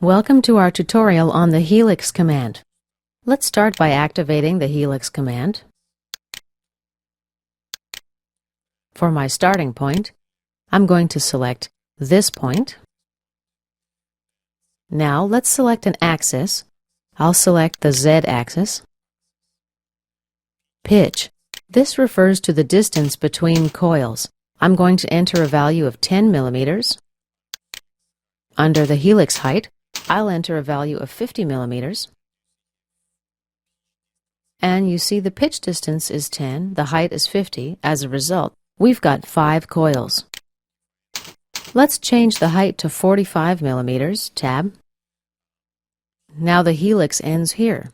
Welcome to our tutorial on the Helix command. Let's start by activating the Helix command. For my starting point, I'm going to select this point. Now let's select an axis. I'll select the Z-axis. Pitch. This refers to the distance between coils. I'm going to enter a value of 10 millimeters. Under the helix height, I'll enter a value of 50 millimeters. And you see the pitch distance is 10, the height is 50. As a result, we've got 5 coils. Let's change the height to 45 millimeters, tab. Now the helix ends here.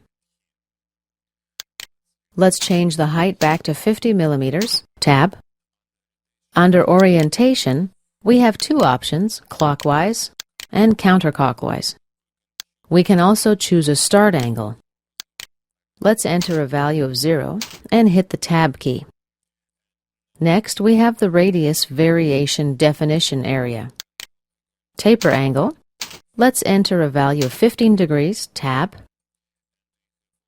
Let's change the height back to 50 millimeters, tab. Under orientation, we have 2 options, clockwise and counterclockwise. We can also choose a start angle. Let's enter a value of 0 and hit the tab key. Next, we have the radius variation definition area. Taper angle. Let's enter a value of 15 degrees, tab.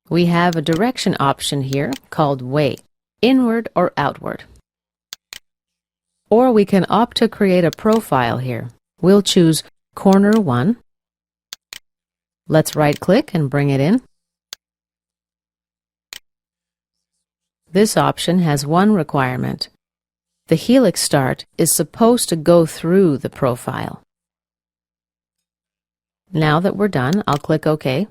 We have a direction option here called way, inward or outward. Or we can opt to create a profile here. We'll choose corner 1. Let's right-click and bring it in. This option has one requirement. The helix start is supposed to go through the profile. Now that we're done, I'll click OK.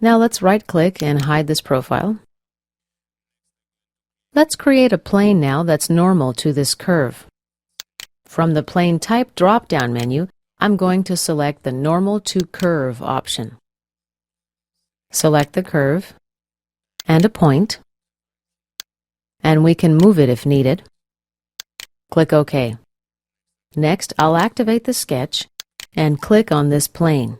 Now let's right-click and hide this profile. Let's create a plane now that's normal to this curve. From the Plane Type drop-down menu, I'm going to select the Normal to Curve option. Select the curve and a point, and we can move it if needed. Click OK. Next, I'll activate the sketch and click on this plane.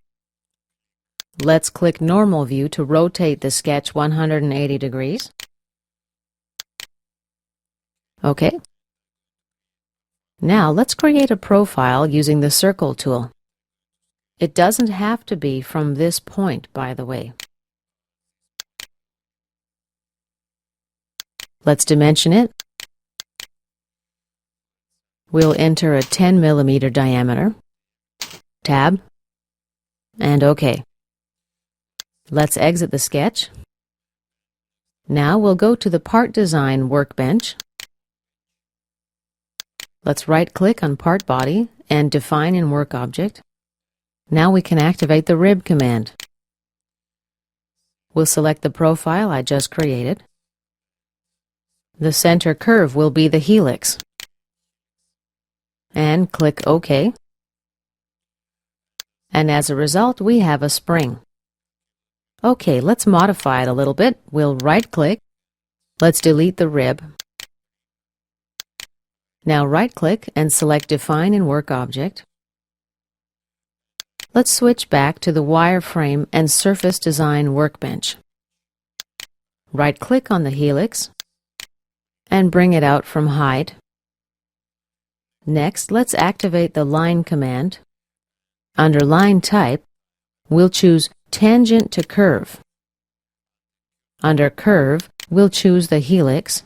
Let's click Normal View to rotate the sketch 180 degrees. OK. Now let's create a profile using the Circle tool. It doesn't have to be from this point, by the way. Let's dimension it. We'll enter a 10 millimeter diameter. Tab. And OK. Let's exit the sketch. Now we'll go to the Part Design workbench. Let's right-click on Part Body and Define in Work Object. Now we can activate the Rib command. We'll select the profile I just created. The center curve will be the helix. And click OK. And as a result, we have a spring. OK, let's modify it a little bit. We'll right-click. Let's delete the rib. Now right-click and select Define in Work Object. Let's switch back to the Wireframe and Surface Design workbench. Right-click on the helix and bring it out from Hide. Next, let's activate the Line command. Under Line Type, we'll choose Tangent to Curve. Under Curve, we'll choose the helix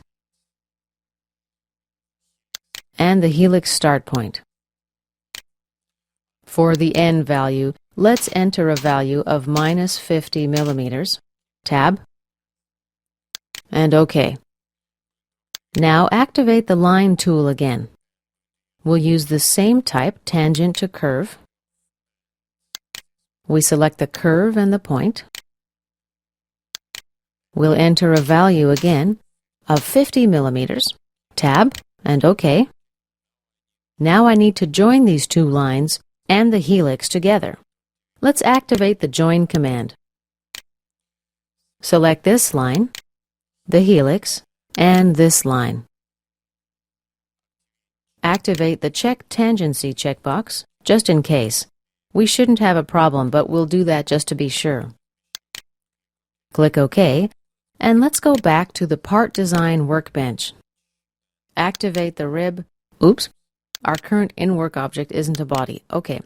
and the helix start point. For the end value, let's enter a value of minus 50 millimeters. Tab. And OK. Now activate the Line tool again. We'll use the same type, Tangent to Curve. We select the curve and the point. We'll enter a value again of 50 millimeters. Tab. And OK. Now I need to join these 2 lines and the helix together. Let's activate the Join command. Select this line, the helix, and this line. Activate the Check Tangency checkbox, just in case. We shouldn't have a problem, but we'll do that just to be sure. Click OK, and let's go back to the Part Design workbench. Activate the rib. Oops! Our current in-work object isn't a body. OK.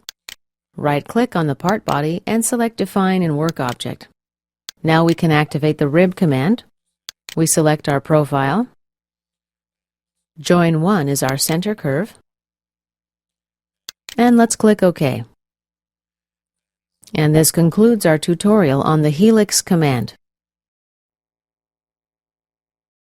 Right-click on the part body and select Define in Work Object. Now we can activate the Rib command. We select our profile. Join 1 is our center curve. And let's click OK. And this concludes our tutorial on the Helix command.